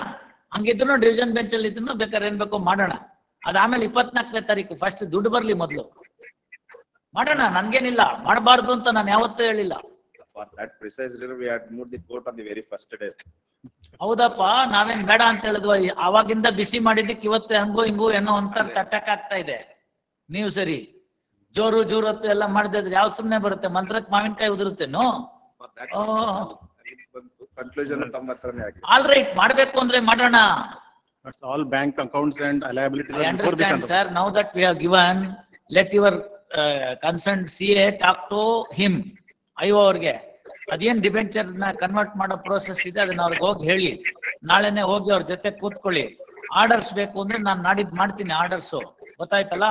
ಹಂಗಿದ್ರು ಡಿವಿಷನ್ ಬೆಂಚ್ ಅಲ್ಲಿ ಇದ್ರು ಬೇಕಾದ್ರೆ ಏನ್ ಬೇಕೋ ಮಾಡೋಣ. ಅದಾದ್ಮೇಲೆ 24ನೇ ತಾರೀಕು ಫಸ್ಟ್ ದುಡ್ಡು ಬರ್ಲಿ ಮೊದ್ಲು ಮಾಡೋಣ. ನನ್ಗೇನಿಲ್ಲ, ಮಾಡಬಾರ್ದು ಅಂತ ನಾನು ಯಾವತ್ತೂ ಹೇಳಿಲ್ಲ. For that precise reason, we had moved the court on the very first day. ಹೌದಪ್ಪ, ನಾವೇನ್ ಬೇಡ ಅಂತ ಹೇಳಿದ್ವ? ಅವಾಗಿಂದ ಬಿಸಿ ಮಾಡಿದ್ದಕ್ಕೆ ಇವತ್ತು ಹಂಗೋ ಹಿಂಗೋ ಏನೋ ಒಂಥರ ತಟ್ಟಕ್ ಆಗ್ತಾ ಇದೆ. ನೀವು ಸರಿ ಜೋರು ಜೋರತ್ತು ಎಲ್ಲ ಮಾಡಿದ್ರೆ ಯಾವ ಸುಮ್ನೆ ಬರುತ್ತೆ? ಮಂತ್ರಕ್ ಮಾವಿನಕಾಯಿ ಉದುರುತ್ತೇನೋ? ಆಲ್ ರೈಟ್, ಮಾಡ್ಬೇಕು ಅಂದ್ರೆ ಮಾಡೋಣ. That's all bank accounts and liabilities. I understand, sir. Now that we have given, let your concerned CA talk to him. IO ಅವ್ರಿಗೆ ಅದೇನ್ ಡಿಬೆಂಚರ್ ನ ಕನ್ವರ್ಟ್ ಮಾಡೋ ಪ್ರೋಸೆಸ್ ಇದೆ ಅದನ್ನ ಅವ್ರಿಗೆ ಹೋಗಿ ಹೇಳಿ. ನಾಳೆನೆ ಹೋಗಿ ಅವ್ರ ಜೊತೆ ಕೂತ್ಕೊಳ್ಳಿ. ಆರ್ಡರ್ಸ್ ಬೇಕು ಅಂದ್ರೆ ನಾನು ನಾಡಿದ್ ಮಾಡ್ತೀನಿ ಆರ್ಡರ್ಸ್. ಗೊತ್ತಾಯ್ತಲ್ಲ?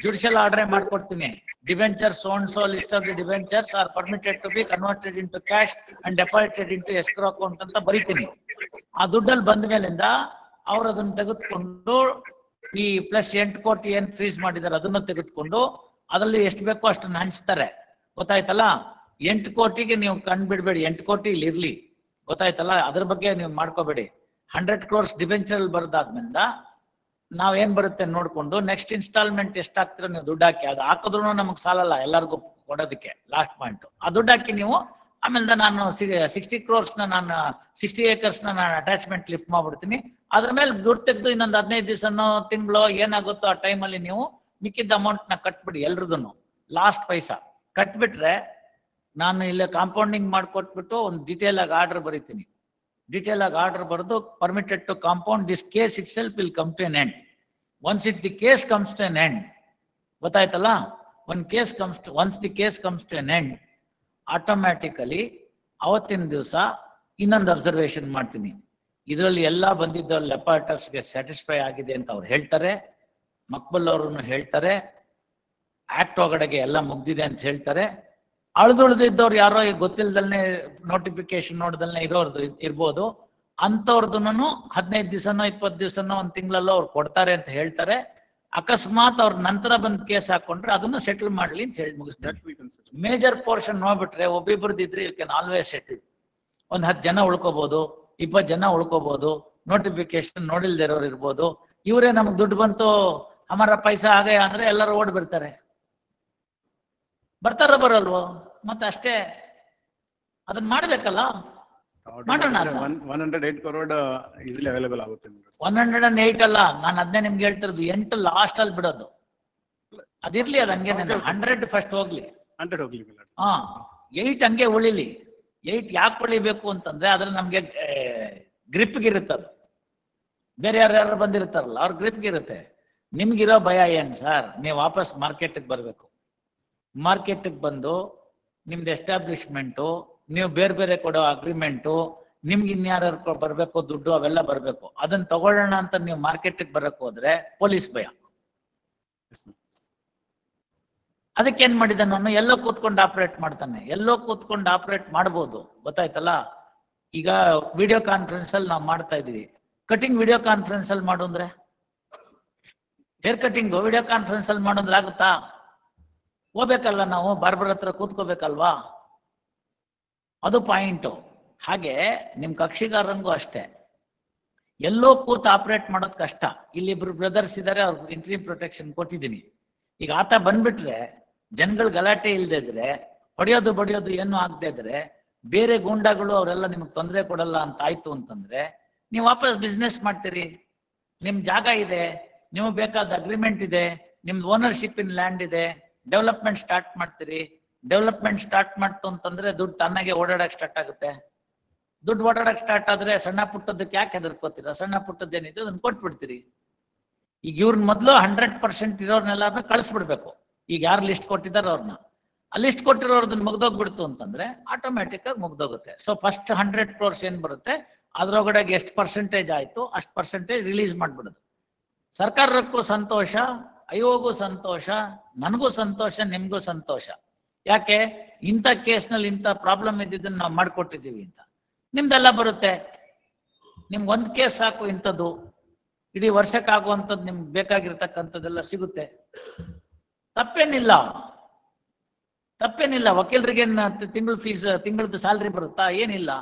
ಜುಡಿಷಿಯಲ್ ಆರ್ಡರ್ ಮಾಡ್ಕೊಡ್ತೀನಿ. Debentures so and so list of the debentures are permitted to be converted into cash and deposited into escrow account ಅಂತ ಬರೀತೀನಿ. ಆ ದುಡ್ಡಲ್ಲಿ ಬಂದ ಮೇಲಿಂದ ಅವ್ರು ಅದನ್ನ ತೆಗೆದುಕೊಂಡು ಈ ಪ್ಲಸ್ 8 ಕೋಟಿ ಏನ್ ಫ್ರೀಸ್ ಮಾಡಿದಾರೆ ಅದನ್ನ ತೆಗೆದುಕೊಂಡು ಅದರಲ್ಲಿ ಎಷ್ಟು ಬೇಕೋ ಅಷ್ಟನ್ನ ಹಂಚ್ತಾರೆ. ಗೊತ್ತಾಯ್ತಲ್ಲ? 8 ಕೋಟಿಗೆ ನೀವು ಕಂಡ್ಬಿಡ್ಬೇಡಿ. 8 ಕೋಟಿ ಇಲ್ಲಿ ಇರ್ಲಿ. ಗೊತ್ತಾಯ್ತಲ್ಲ? ಅದ್ರ ಬಗ್ಗೆ ನೀವು ಮಾಡ್ಕೋಬೇಡಿ. 100 crores ಡಿಬೆಂಚರ್ ಬರ್ದಾದ್ಮೇಲಿಂದ ನಾವೇನ್ ಬರುತ್ತೆ ನೋಡ್ಕೊಂಡು ನೆಕ್ಸ್ಟ್ ಇನ್ಸ್ಟಾಲ್ಮೆಂಟ್ ಎಷ್ಟಾಗ್ತಿರೋ ನೀವು ದುಡ್ಡು ಹಾಕಿ. ಅದು ಹಾಕಿದ್ರು ನಮಗ್ ಸಾಲಲ್ಲ ಎಲ್ಲರಿಗೂ ಕೊಡೋದಕ್ಕೆ. ಲಾಸ್ಟ್ ಪಾಯಿಂಟ್ ಆ ದುಡ್ಡು ಹಾಕಿ ನೀವು. ಆಮೇಲೆ ನಾನು 60 crores ನಾನು 60 acres ನಾನು ಅಟ್ಯಾಚ್ಮೆಂಟ್ ಲಿಫ್ಟ್ ಮಾಡ್ಬಿಡ್ತೀನಿ. ಅದ್ರ ಮೇಲೆ ದುಡ್ಡು ತೆಗೆದು ಇನ್ನೊಂದು 15 ದಿವಸನೋ ತಿಂಗಳು ಏನಾಗುತ್ತೋ ಆ ಟೈಮಲ್ಲಿ ನೀವು ಮಿಕ್ಕಿದ್ದ ಅಮೌಂಟ್ ನ ಕಟ್ಬಿಡಿ. ಎಲ್ರದನ್ನು ಲಾಸ್ಟ್ ಪೈಸಾ ಕಟ್ಬಿಟ್ರೆ ನಾನು ಇಲ್ಲೇ ಕಾಂಪೌಂಡಿಂಗ್ ಮಾಡ್ಕೊಟ್ಬಿಟ್ಟು ಒಂದು ಡೀಟೇಲ್ ಆಗಿ ಆರ್ಡರ್ ಬರೀತೀನಿ. ಡೀಟೇಲ್ ಆಗಿ ಆರ್ಡರ್ ಬರೆದು permitted to compound this case itself will come to an end. Once the case comes to an end, ಗೊತ್ತಾಯ್ತಲ್ಲ? once the case comes to an end, automatically ಅವತ್ತಿನ ದಿವಸ ಇನ್ನೊಂದು observation ಮಾಡ್ತೀನಿ. ಇದರಲ್ಲಿ ಎಲ್ಲ ಬಂದಿದ್ದ ಲೆಪಾರ್ಟರ್ಸ್ಗೆ ಸ್ಯಾಟಿಸ್ಫೈ ಆಗಿದೆ ಅಂತ ಅವ್ರು ಹೇಳ್ತಾರೆ. ಮಕ್ಬಲ್ ಅವ್ರನ್ನು ಹೇಳ್ತಾರೆ. ಆಕ್ಟ್ ಒಳಗಡೆಗೆ ಎಲ್ಲ ಮುಗ್ದಿದೆ ಅಂತ ಹೇಳ್ತಾರೆ. ಅಳ್ದುಳಿದಿದ್ದವ್ರು ಯಾರೋ ಗೊತ್ತಿಲ್ದಲ್ನೇ ನೋಟಿಫಿಕೇಶನ್ ನೋಡ್ದಲ್ನೇ ಇರೋರ್ದು ಇರ್ಬೋದು. ಅಂತವ್ರದನ್ನು 15 ದಿವಸನೋ 20 ದಿವಸನೋ 1 ತಿಂಗಳಲ್ಲೋ ಅವ್ರು ಕೊಡ್ತಾರೆ ಅಂತ ಹೇಳ್ತಾರೆ. ಅಕಸ್ಮಾತ್ ಅವ್ರ ನಂತರ ಬಂದ್ ಕೇಸ್ ಹಾಕೊಂಡ್ರೆ ಅದನ್ನು ಸೆಟಲ್ ಮಾಡ್ಲಿ ಅಂತ ಹೇಳಿ ಮುಗಿಸ್ತಾರೆ. ಮೇಜರ್ ಪೋರ್ಷನ್ ನೋಡ್ಬಿಟ್ರೆ ಒಬ್ಬಿಬ್ರದಿದ್ರೆ ಯು ಕ್ಯಾನ್ ಆಲ್ವೇಸ್ ಸೆಟಲ್. ಒಂದ್ 10 ಜನ ಉಳ್ಕೋಬಹುದು, 20 ಜನ ಉಳ್ಕೋಬಹುದು. ನೋಟಿಫಿಕೇಶನ್ ನೋಡಿಲ್ದೇ ಇರೋರು ಇರ್ಬೋದು. ಇವರೇ ನಮಗ್ ದುಡ್ಡು ಬಂತು ಹಮಾರ ಪೈಸಾ ಆಗೇ ಅಂದ್ರೆ ಎಲ್ಲರೂ ಓಡ್ ಬಿಡ್ತಾರೆ. ಬರ್ತಾರ ಬರಲ್ವೋ? ಮತ್ತೆ ಅಷ್ಟೇ. ಅದನ್ನ ಮಾಡ್ಬೇಕಲ್ಲ, ಮಾಡೋಣ. 108 crore ಈಸಿಲಿ ಅವೈಲೇಬಲ್ ಆಗುತ್ತೆ. 108 ಅಲ್ಲ, ನಾನು ಅದನ್ನೇ ನಿಮ್ಗೆ ಹೇಳ್ತಿರೋದು. 8 ಲಾಸ್ಟ್ ಅಲ್ಲಿ ಬಿಡೋದು. ಅದಿರ್ಲಿ, ಅದ್ ಹಂಗೆ 100 ಫಸ್ಟ್ ಹೋಗ್ಲಿ. 100 ಹೋಗ್ಲಿ. 8 ಹಂಗೆ ಉಳಿಲಿ. 8 ಯಾಕೆ ಉಳಿಬೇಕು ಅಂತಂದ್ರೆ ಅದ್ರಲ್ಲಿ ನಮ್ಗೆ ಗ್ರಿಪ್ಗಿರುತ್ತದು. ಬೇರೆ ಯಾರ್ಯಾರು ಬಂದಿರ್ತಾರಲ್ಲ ಅವ್ರ ಗ್ರಿಪ್ಗಿರುತ್ತೆ. ನಿಮ್ಗಿರೋ ಭಯ ಏನ್ ಸರ್? ನೀವು ವಾಪಸ್ ಮಾರ್ಕೆಟ್ಗೆ ಬರ್ಬೇಕು. ಮಾರ್ಕೆಟ್ಗೆ ಬಂದು ನಿಮ್ದು ಎಸ್ಟಾಬ್ಲಿಷ್ಮೆಂಟು, ನೀವು ಬೇರೆ ಬೇರೆ ಕೊಡೋ ಅಗ್ರಿಮೆಂಟು, ನಿಮ್ಗೆ ಇನ್ಯಾರು ಬರ್ಬೇಕು ದುಡ್ಡು, ಅವೆಲ್ಲ ಬರ್ಬೇಕು. ಅದನ್ನ ತಗೊಳ್ಳೋಣ ಅಂತ ನೀವು ಮಾರ್ಕೆಟ್ಗೆ ಬರಕ್ ಹೋದ್ರೆ ಪೊಲೀಸ್ ಭಯ. ಅದಕ್ಕೇನ್ ಮಾಡಿದ ನಾನು ಎಲ್ಲೋ ಕೂತ್ಕೊಂಡು ಆಪರೇಟ್ ಮಾಡ್ತಾನೆ. ಎಲ್ಲೋ ಕೂತ್ಕೊಂಡು ಆಪರೇಟ್ ಮಾಡ್ಬೋದು. ಗೊತ್ತಾಯ್ತಲ್ಲ? ಈಗ ವಿಡಿಯೋ ಕಾನ್ಫರೆನ್ಸ್ ಅಲ್ಲಿ ನಾವು ಮಾಡ್ತಾ ಇದೀವಿ. ಕಟಿಂಗ್ ವಿಡಿಯೋ ಕಾನ್ಫರೆನ್ಸ್ ಅಲ್ಲಿ ಮಾಡು ಅಂದ್ರೆ, ಹೇರ್ ಕಟಿಂಗ್ ವಿಡಿಯೋ ಕಾನ್ಫರೆನ್ಸ್ ಅಲ್ಲಿ ಮಾಡೋದ್ರೆ ಆಗುತ್ತಾ? ಹೋಗ್ಬೇಕಲ್ಲ, ನಾವು ಬಾರ್ಬರ್ ಹತ್ರ ಕೂತ್ಕೋಬೇಕಲ್ವಾ? ಅದು ಪಾಯಿಂಟು. ಹಾಗೆ ನಿಮ್ ಕಕ್ಷಿಗಾರನಿಗೂ ಅಷ್ಟೇ. ಎಲ್ಲೋ ಕೂತ್ ಆಪರೇಟ್ ಮಾಡೋದ್ ಕಷ್ಟ. ಇಲ್ಲಿ ಇಬ್ರು ಬ್ರದರ್ಸ್ ಇದಾರೆ, ಅವ್ರ ಇಂಟ್ರಿ ಪ್ರೊಟೆಕ್ಷನ್ ಕೊಟ್ಟಿದ್ದೀನಿ. ಈಗ ಆತ ಬಂದ್ಬಿಟ್ರೆ ಜನಗಳು ಗಲಾಟೆ ಇಲ್ದೇ ಇದ್ರೆ, ಹೊಡೆಯೋದು ಬಡಿಯೋದು ಏನು ಆಗದೆ ಇದ್ರೆ, ಬೇರೆ ಗೂಂಡಾಗಳು ಅವರೆಲ್ಲ ನಿಮ್ಗೆ ತೊಂದರೆ ಕೊಡಲ್ಲ ಅಂತ ಆಯ್ತು ಅಂತಂದ್ರೆ ನೀವು ವಾಪಸ್ ಬಿಸ್ನೆಸ್ ಮಾಡ್ತೀರಿ. ನಿಮ್ ಜಾಗ ಇದೆ, ನಿಮ್ಗೆ ಬೇಕಾದ ಅಗ್ರಿಮೆಂಟ್ ಇದೆ, ನಿಮ್ದು ಓನರ್ಶಿಪ್ ಇನ್ ಲ್ಯಾಂಡ್ ಇದೆ, ಡೆವಲಪ್ಮೆಂಟ್ ಸ್ಟಾರ್ಟ್ ಮಾಡ್ತೀರಿ. ಡೆವಲಪ್ಮೆಂಟ್ ಸ್ಟಾರ್ಟ್ ಮಾಡ್ತು ಅಂತಂದ್ರೆ ದುಡ್ಡು ತನ್ನಾಗೆ ಓಡಾಡಕ್ ಸ್ಟಾರ್ಟ್ ಆಗುತ್ತೆ. ದುಡ್ಡು ಓಡಾಡಕ್ ಸ್ಟಾರ್ಟ್ ಆದ್ರೆ ಸಣ್ಣ ಪುಟ್ಟದಕ್ಕೆ ಯಾಕೆ ಹೆದರ್ಕೋತೀರಾ? ಸಣ್ಣ ಪುಟ್ಟದ್ದೇನಿದೆ ಅದನ್ನ ಕೊಟ್ಬಿಡ್ತೀರಿ. ಈಗ ಇವ್ರನ್ನ ಮೊದಲು 100% ಇರೋರ್ನೆಲ್ಲಾರನ್ನ ಕಳಿಸ್ಬಿಡ್ಬೇಕು. ಈಗ ಯಾರು ಲಿಸ್ಟ್ ಕೊಟ್ಟಿದಾರ ಅವ್ರನ್ನ, ಆ ಲಿಸ್ಟ್ ಕೊಟ್ಟಿರೋರ್ದನ್ನ ಮುಗ್ದೋಗ್ಬಿಡ್ತು ಅಂತಂದ್ರೆ ಆಟೋಮ್ಯಾಟಿಕ್ ಆಗಿ ಮುಗ್ದೋಗುತ್ತೆ. ಸೊ ಫಸ್ಟ್ 100 crores ಏನ್ ಬರುತ್ತೆ ಅದ್ರೊಳಗಡೆ ಎಷ್ಟು ಪರ್ಸೆಂಟೇಜ್ ಆಯ್ತು ಅಷ್ಟು ಪರ್ಸೆಂಟೇಜ್ ರಿಲೀಸ್ ಮಾಡ್ಬಿಡೋದು. ಸರ್ಕಾರಕ್ಕೂ ಸಂತೋಷ, ಐಒಗೂ ಸಂತೋಷ, ನನಗೂ ಸಂತೋಷ, ನಿಮ್ಗೂ ಸಂತೋಷ. ಯಾಕೆ? ಇಂಥ ಕೇಸ್ನಲ್ಲಿ ಇಂಥ ಪ್ರಾಬ್ಲಮ್ ಇದ್ದಿದ್ದನ್ನ ನಾವು ಮಾಡ್ಕೊಟ್ಟಿದ್ದೀವಿ ಅಂತ. ನಿಮ್ದೆಲ್ಲ ಬರುತ್ತೆ. ನಿಮ್ಗೆ ಒಂದ್ ಕೇಸ್ ಸಾಕು, ಇಂಥದ್ದು ಇಡೀ ವರ್ಷಕ್ಕಾಗುವಂಥದ್ದು ನಿಮ್ಗೆ ಬೇಕಾಗಿರ್ತಕ್ಕಂಥದ್ದೆಲ್ಲ ಸಿಗುತ್ತೆ. ತಪ್ಪೇನಿಲ್ಲ, ತಪ್ಪೇನಿಲ್ಲ. ವಕೀಲರಿಗೆ ತಿಂಗಳ ಫೀಸ್, ತಿಂಗಳದ್ದು ಸ್ಯಾಲ್ರಿ ಬರುತ್ತಾ? ಏನಿಲ್ಲ.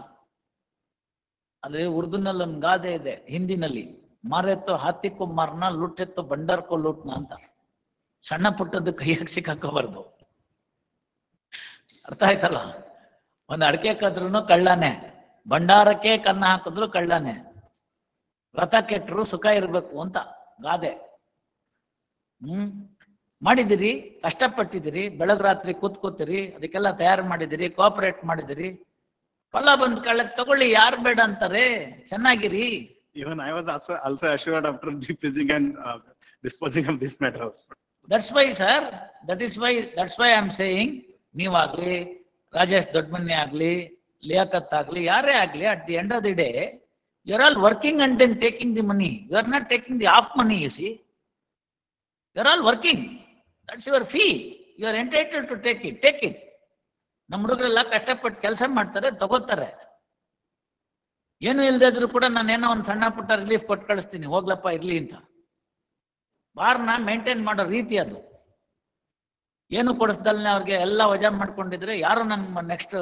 ಅದೇ ಉರ್ದುನಲ್ಲಿ ಒಂದು ಗಾದೆ ಇದೆ, ಹಿಂದಿನಲ್ಲಿ, ಮಾರೆತ್ತೋ ಹಾತಿಕ್ಕೂ ಮಾರ್ನ, ಲುಟ್ಟೆತ್ತೋ ಬಂಡಾರ್ಕೋ ಲೂಟ್ನ ಅಂತ. ಸಣ್ಣ ಪುಟ್ಟದ್ದು ಕೈಯಾಗ ಸಿಕ್ಕಾಕೋಬಾರ್ದು. ಅರ್ಥ ಆಯ್ತಲ್ಲ? ಒಂದು ಅಡಕೆ ಕದ್ರೂ ಕಳ್ಳಾನೆ, ಭಂಡಾರಕ್ಕೆ ಕನ್ನ ಹಾಕಿದ್ರು ಕಳ್ಳಾನೆ. ವ್ರತ ಕೆಟ್ಟರು ಸುಖ ಇರ್ಬೇಕು ಅಂತ ಗಾದೆ. ಮಾಡಿದಿರಿ, ಕಷ್ಟಪಟ್ಟಿದಿರಿ, ಬೆಳಗ್ ರಾತ್ರಿ ಕೂತ್ಕೋತೀರಿ, ಅದಕ್ಕೆಲ್ಲ ತಯಾರು ಮಾಡಿದಿರಿ, ಕೋಆಪರೇಟ್ ಮಾಡಿದಿರಿ. ಫಲ ಬಂದ್ ಕಳ್ಳಕ್ ತಗೊಳ್ಳಿ, ಯಾರು ಬೇಡ ಅಂತಾರೆ. ಚೆನ್ನಾಗಿರಿ. Even I was also assured after defeasing and disposing of this matter also. That's why, sir. That's why I'm saying, ನೀವಾಗ್ಲಿ, Rajesh Doddamani ಆಗ್ಲಿ, ಲಿಯಾಕತ್ ಆಗ್ಲಿ, ಯಾರೇ ಆಗ್ಲಿ, at the end of the day, you're all working and then taking the money. You are not taking the half money, you see. You're all working. That's your fee. You are entitled to take it. Take it. ನಮ್ಮ ಹುಡುಗರೆಲ್ಲ ಕಷ್ಟಪಟ್ಟು ಕೆಲಸ ಮಾಡ್ತಾರೆ, ತಗೋತಾರೆ. ಏನು ಇಲ್ಲದೆ ಇದ್ರು ಕೂಡ ನಾನೇನೋ ಒಂದು ಸಣ್ಣ ಪುಟ್ಟ ರಿಲೀಫ್ ಕೊಟ್ಟು ಕಳಿಸ್ತೀನಿ, ಹೋಗ್ಲಪ್ಪ ಇರ್ಲಿ ಅಂತ. ಬಾರ್ನ ಮೇಂಟೈನ್ ಮಾಡೋ ರೀತಿ ಅದು. ಏನು ಕೊಡಿಸ್ದಲ್ನೆ ಅವ್ರಿಗೆ ಎಲ್ಲ ವಜಾ ಮಾಡ್ಕೊಂಡಿದ್ರೆ ಯಾರು ನನ್ ನೆಕ್ಸ್ಟ್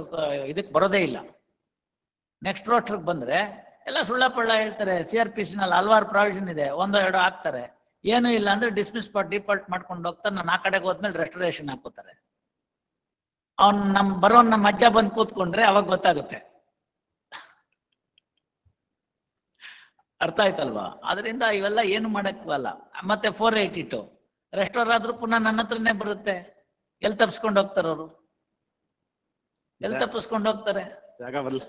ಇದಕ್ಕೆ ಬರೋದೇ ಇಲ್ಲ. ನೆಕ್ಸ್ಟ್ ರೋಸ್ಟರ್ಗೆ ಬಂದ್ರೆ ಎಲ್ಲ ಸುಳ್ಳ ಪಳ್ಳ ಹೇಳ್ತಾರೆ. CRPC ನಲ್ಲಿ ಹಲವಾರು ಪ್ರಾವಿಷನ್ ಇದೆ, ಒಂದೋ ಎರಡೋ ಹಾಕ್ತಾರೆ. ಏನು ಇಲ್ಲ ಅಂದ್ರೆ ಡಿಸ್ಮಿಸ್ ಡಿಫಾಲ್ಟ್ ಮಾಡ್ಕೊಂಡು ಹೋಗ್ತಾರೆ. ನಾನು ಆ ಕಡೆಗೆ ಹೋದ್ಮೇಲೆ ರೆಸ್ಟೋರೇಷನ್ ಹಾಕೋತಾರೆ. ಅವ್ನ್ ನಮ್ಮ ಅಜ್ಜ ಬಂದು ಕೂತ್ಕೊಂಡ್ರೆ ಅವಾಗ ಗೊತ್ತಾಗುತ್ತೆ. ಅರ್ಥ ಆಯ್ತಲ್ವಾ? ಅದರಿಂದ ಇವೆಲ್ಲ ಏನು ಮಾಡಕ್ಕಲ್ಲ. ಮತ್ತೆ 482 ರೆಸ್ಟೋರ್ ಆದ್ರೂ ಪುನಃ ನನ್ನ ಹತ್ರನೇ ಬರುತ್ತೆ. ಎಲ್ಲಿ ತಪ್ಪಿಸ್ಕೊಂಡು ಹೋಗ್ತಾರೆ ಅವರು? ಎಲ್ಲಿ ತಪ್ಪಿಸ್ಕೊಂಡು ಹೋಗ್ತಾರೆ?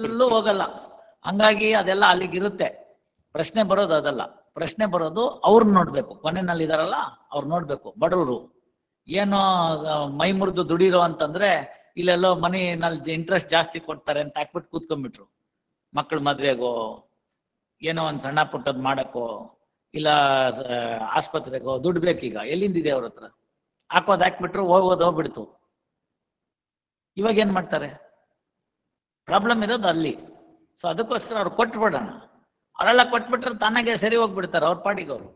ಎಲ್ಲೂ ಹೋಗಲ್ಲ. ಹಂಗಾಗಿ ಅದೆಲ್ಲ ಅಲ್ಲಿಗಿರುತ್ತೆ. ಪ್ರಶ್ನೆ ಬರೋದು ಅದಲ್ಲ. ಪ್ರಶ್ನೆ ಬರೋದು ಅವ್ರು ನೋಡ್ಬೇಕು. ಕೊನೆಯಲ್ಲಿ ಇದಾರಲ್ಲ ಅವ್ರು ನೋಡ್ಬೇಕು. ಬಡವರು ಏನೋ ಮೈ ಮುರಿದು ದುಡಿರೋ ಅಂತಂದ್ರೆ ಇಲ್ಲೆಲ್ಲೋ ಮನೆಯಲ್ಲಿ ಇಂಟ್ರೆಸ್ಟ್ ಜಾಸ್ತಿ ಕೊಡ್ತಾರೆ ಅಂತ ಹಾಕ್ಬಿಟ್ಟು ಕೂತ್ಕೊಂಡ್ಬಿಟ್ರು. ಮಕ್ಕಳ ಮದ್ವೆಗೋ, ಏನೋ ಒಂದ್ ಸಣ್ಣ ಪುಟ್ಟದ್ ಮಾಡಕ್ಕೋ, ಇಲ್ಲ ಆಸ್ಪತ್ರೆಗೋ ದುಡ್ಡು ಬೇಕೀಗ. ಎಲ್ಲಿಂದಿದೆ ಅವ್ರ ಹತ್ರ? ಹಾಕ್ಬಿಟ್ರು, ಹೋಗ್ಬಿಡ್ತು. ಇವಾಗ ಏನ್ ಮಾಡ್ತಾರೆ? ಪ್ರಾಬ್ಲಮ್ ಇರೋದು ಅಲ್ಲಿ. ಸೊ ಅದಕ್ಕೋಸ್ಕರ ಅವ್ರು ಕೊಟ್ಬಿಡೋಣ. ಅವರೆಲ್ಲ ಕೊಟ್ಬಿಟ್ರೆ ತಾನಾಗೆ ಸರಿ ಹೋಗ್ಬಿಡ್ತಾರೆ ಅವ್ರ ಪಾಟಿಗೆ ಅವರು.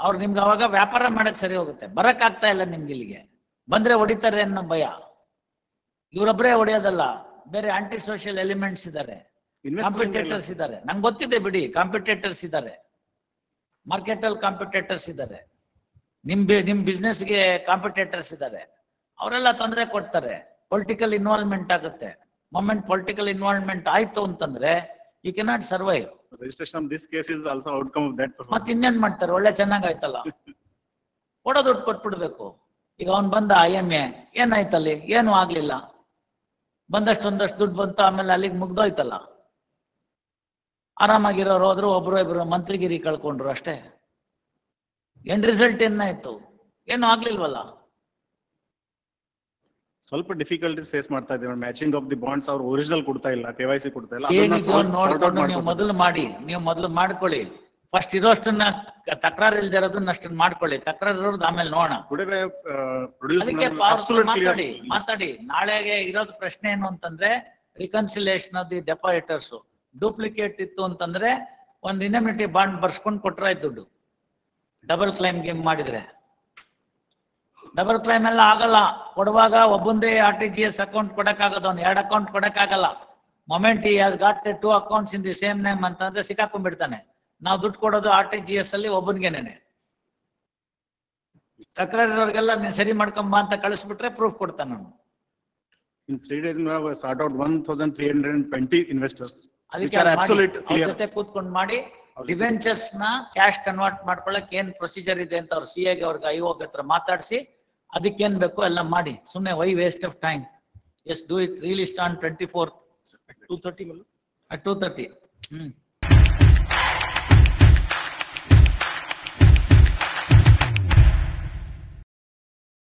ಅವ್ರು ನಿಮ್ಗೆ ಅವಾಗ ವ್ಯಾಪಾರ ಮಾಡಕ್ ಸರಿ ಹೋಗುತ್ತೆ. ಬರಕ್ ಆಗ್ತಾ ಇಲ್ಲ ನಿಮ್ಗೆ ಇಲ್ಲಿಗೆ. ಬಂದ್ರೆ ಹೊಡಿತಾರೆ ಅನ್ನೋ ಭಯ. ಇವರೊಬ್ಬರೇ ಹೊಡೆಯೋದಲ್ಲ, ಬೇರೆ ಆಂಟಿ ಸೋಷಿಯಲ್ ಎಲಿಮೆಂಟ್ಸ್ ಇದ್ದಾರೆ, ಕಾಂಪಿಟೇಟರ್ಸ್ ಇದ್ದಾರೆ. ನಂಗೆ ಗೊತ್ತಿದೆ ಬಿಡಿ, ಕಾಂಪಿಟೇಟರ್ಸ್ ಇದ್ದಾರೆ, ಮಾರ್ಕೆಟ್ ಅಲ್ಲಿ ಕಾಂಪಿಟೇಟರ್ಸ್ ಇದ್ದಾರೆ, ನಿಮ್ ಬಿಸ್ನೆಸ್ಗೆ ಕಾಂಪಿಟೇಟರ್ಸ್ ಇದ್ದಾರೆ. ಅವರೆಲ್ಲ ತೊಂದರೆ ಕೊಡ್ತಾರೆ. ಪೊಲಿಟಿಕಲ್ ಇನ್ವಾಲ್ವ್ಮೆಂಟ್ ಆಗುತ್ತೆ. ಮೊಮೆಂಟ್ ಪೊಲಿಟಿಕಲ್ ಇನ್ವಾಲ್ವ್ಮೆಂಟ್ ಆಯ್ತು ಅಂತಂದ್ರೆ you cannot survive. Registration of this case is also outcome of that. ಮತ್ತೆ ಇನ್ನೇನ್ ಮಾಡ್ತಾರೆ? ಒಳ್ಳೆ ಚೆನ್ನಾಗಾಯ್ತಲ್ಲ, ಕೊಡೋ ದುಡ್ಡು ಕೊಟ್ಬಿಡ್ಬೇಕು. ಈಗ ಅವ್ನ್ ಬಂದ IMA ಏನಾಯ್ತಲ್ಲಿ? ಏನು ಆಗ್ಲಿಲ್ಲ. ಒಂದಷ್ಟು ದುಡ್ಡು ಬಂತು, ಆಮೇಲೆ ಅಲ್ಲಿಗೆ ಮುಗ್ದೋಯ್ತಲ್ಲ. ಆರಾಮಾಗಿರೋರು ಹೋದ್ರು, ಒಬ್ರು ಇಬ್ರು ಮಂತ್ರಿಗಿರಿ ಕಳ್ಕೊಂಡ್ರು ಅಷ್ಟೇ. ಏನ್ ರಿಸಲ್ಟ್ ಏನಾಯ್ತು? ಏನು ಆಗ್ಲಿಲ್ವಲ್ಲ. ಸ್ವಲ್ಪ ಡಿಫಿಕಲ್ಟೀಸ್ ಫೇಸ್ ಮಾಡ್ತಾ ಇದ್ದೀವಿ. ಮ್ಯಾಚಿಂಗ್ ಆಫ್ ದಿ ಬಾಂಡ್ಸ್ ಅವ್ರು ಒರಿಜಿನಲ್ ಕೊಡ್ತಾ ಇಲ್ಲ, KYC ಕೊಡ್ತಾ ಇಲ್ಲ. ನೋಡ್ಕೊಂಡು ನೀವು ಮೊದಲು ಮಾಡ್ಕೊಳ್ಳಿ. ಫಸ್ಟ್ ಇರೋಷ್ಟನ್ನ ತಕರಾರು ಇಲ್ದೇ ಇರೋದನ್ನ ಅಷ್ಟನ್ನ ಮಾಡ್ಕೊಳ್ಳಿ. ತಕರಾರು ಇರೋದು ಆಮೇಲೆ ನೋಡೋಣ. ಮಾತಾಡಿ. ನಾಳೆಗೆ ಇರೋದು ಪ್ರಶ್ನೆ ಏನು ಅಂತಂದ್ರೆ reconciliation of the depositors. Duplicate ಇತ್ತು ಅಂತಂದ್ರೆ ಒಂದು ಇನ್ಎಮಿನಿಟಿ ಬಾಂಡ್ ಬರ್ಸ್ಕೊಂಡು ಕೊಟ್ರಾಯ್ತು ದುಡ್ಡು. ಡಬಲ್ ಕ್ಲೈಮ್ ಗೇಮ್ ಮಾಡಿದ್ರೆ ಡಬಲ್ ಕ್ಲೈಮ್ ಎಲ್ಲ ಆಗಲ್ಲ. ಕೊಡುವಾಗ ಒಬ್ಬಂದೇ RTGS ಅಕೌಂಟ್ ಕೊಡಕ್ಕಾಗದು, ಅವ್ನು 2 ಅಕೌಂಟ್ ಕೊಡಕ್ಕಾಗಲ್ಲ. Moment he has got 2 accounts in the same name ಅಂತಂದ್ರೆ ಸಿಕ್ಕಾಕೊಂಡ್ಬಿಡ್ತಾನೆ. ನಾವು ದುಡ್ಡು ಕೊಡೋದು RTGS ಅಲ್ಲಿ ಒಬ್ಬನಿಗೆನೇನೆ. ತಕರಾರಿರೋರ್ಗೆಲ್ಲ ನೀನ್ ಸರಿ ಮಾಡ್ಕೊಂಬ ಅಂತ ಕಳಿಸ್ಬಿಟ್ರೆ ಪ್ರೂಫ್ ಕೊಡ್ತಾನೆ ನಾನು. In 3 days we have sought out 1320 investors. ಅದಕ್ಕೆ ಜೊತೆ ಕೂತ್ಕೊಂಡು ಮಾಡಿ ಡಿವೆಂಚರ್ಸ್ ನ ಕ್ಯಾಶ್ ಕನ್ವರ್ಟ್ ಮಾಡ್ಕೊಳಕ್ ಏನ್ ಪ್ರೊಸೀಜರ್ ಇದೆ ಅಂತ ಅವ್ರ CA ಗೆ ಅವ್ರಿಗೆ IO ಹತ್ರ ಮಾತಾಡಿಸಿ ಅದಕ್ಕೇನ್ ಬೇಕೋ ಎಲ್ಲ ಮಾಡಿ. ಸುಮ್ನೆ why waste of time. Yes do it relisted on 24th at 2:30. at 2:30.